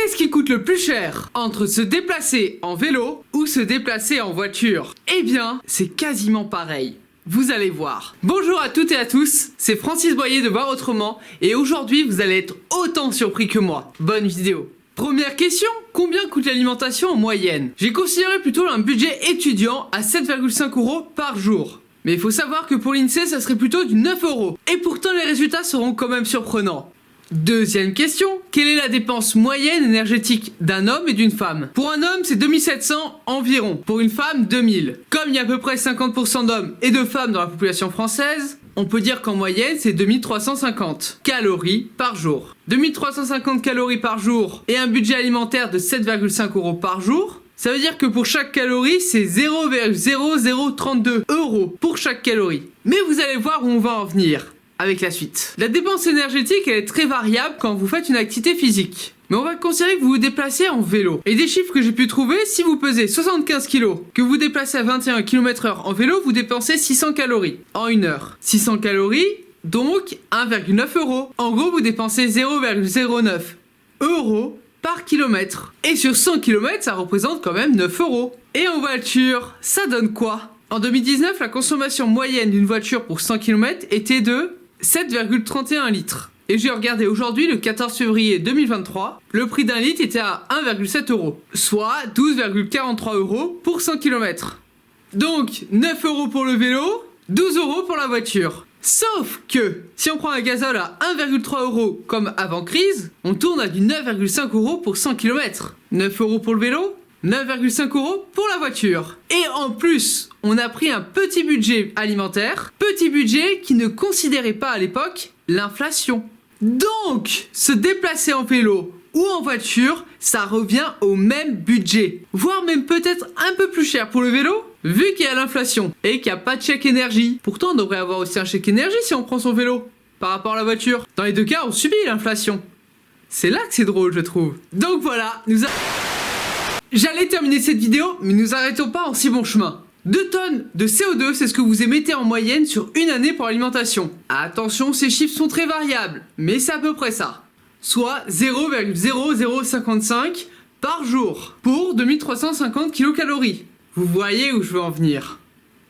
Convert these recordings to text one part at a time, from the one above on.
Qu'est-ce qui coûte le plus cher entre se déplacer en vélo ou se déplacer en voiture? Eh bien, c'est quasiment pareil. Vous allez voir. Bonjour à toutes et à tous, c'est Francis Boyer de Voir Autrement et aujourd'hui vous allez être autant surpris que moi. Bonne vidéo. Première question, combien coûte l'alimentation en moyenne? J'ai considéré plutôt un budget étudiant à 7,5 € par jour. Mais il faut savoir que pour l'INSEE, ça serait plutôt du 9 €. Et pourtant, les résultats seront quand même surprenants. Deuxième question, quelle est la dépense moyenne énergétique d'un homme et d'une femme? Pour un homme, c'est 2700 environ. Pour une femme, 2000. Comme il y a à peu près 50% d'hommes et de femmes dans la population française, on peut dire qu'en moyenne, c'est 2350 calories par jour. 2350 calories par jour et un budget alimentaire de 7,5 € par jour. Ça veut dire que pour chaque calorie, c'est 0,0032 € pour chaque calorie. Mais vous allez voir où on va en venir avec la suite. La dépense énergétique, elle est très variable quand vous faites une activité physique. Mais on va considérer que vous vous déplacez en vélo. Et des chiffres que j'ai pu trouver, si vous pesez 75 kg, que vous déplacez à 21 km/h en vélo, vous dépensez 600 calories en une heure. 600 calories, donc 1,9 €. En gros, vous dépensez 0,09 € par kilomètre. Et sur 100 km, ça représente quand même 9 €. Et en voiture, ça donne quoi? En 2019, la consommation moyenne d'une voiture pour 100 km était de 7,31 litres. Et j'ai regardé aujourd'hui, le 14 février 2023, le prix d'un litre était à 1,7 €, soit 12,43 € pour 100 km. Donc 9 € pour le vélo, 12 € pour la voiture. Sauf que, si on prend un gazole à 1,3 € comme avant crise, on tourne à du 9,5 € pour 100 km. 9 € pour le vélo, 9,5 € pour la voiture. Et en plus, on a pris un petit budget alimentaire, petit budget qui ne considérait pas à l'époque l'inflation. Donc, se déplacer en vélo ou en voiture, ça revient au même budget. Voire même peut-être un peu plus cher pour le vélo, vu qu'il y a l'inflation et qu'il n'y a pas de chèque énergie. Pourtant, on devrait avoir aussi un chèque énergie si on prend son vélo, par rapport à la voiture. Dans les deux cas, on subit l'inflation. C'est là que c'est drôle, je trouve. Donc voilà, J'allais terminer cette vidéo, mais nous arrêtons pas en si bon chemin. 2 tonnes de CO2, c'est ce que vous émettez en moyenne sur une année pour l'alimentation. Attention, ces chiffres sont très variables, mais c'est à peu près ça. Soit 0,0055 par jour pour 2350 kcal. Vous voyez où je veux en venir.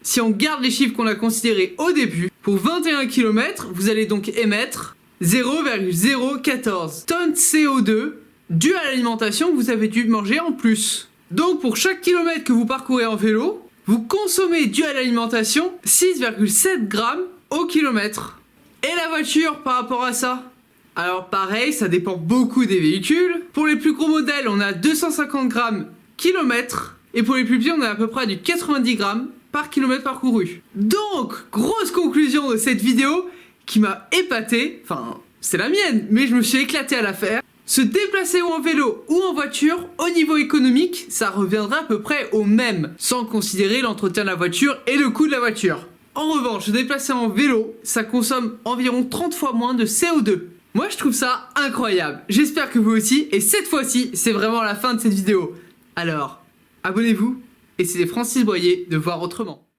Si on garde les chiffres qu'on a considérés au début, pour 21 km, vous allez donc émettre 0,014 tonnes CO2 dû à l'alimentation que vous avez dû manger en plus. Donc pour chaque kilomètre que vous parcourez en vélo, vous consommez dû à l'alimentation 6,7 grammes au kilomètre. Et la voiture par rapport à ça? Alors pareil, ça dépend beaucoup des véhicules. Pour les plus gros modèles, on a 250 grammes kilomètre. Et pour les plus petits, on a à peu près du 90 grammes par kilomètre parcouru. Donc, grosse conclusion de cette vidéo qui m'a épaté. Enfin, c'est la mienne, mais je me suis éclaté à la faire. Se déplacer ou en vélo ou en voiture, au niveau économique, ça reviendra à peu près au même, sans considérer l'entretien de la voiture et le coût de la voiture. En revanche, se déplacer en vélo, ça consomme environ 30 fois moins de CO2. Moi, je trouve ça incroyable. J'espère que vous aussi, et cette fois-ci, c'est vraiment la fin de cette vidéo. Alors, abonnez-vous, et c'était Francis Boyer de Voir Autrement.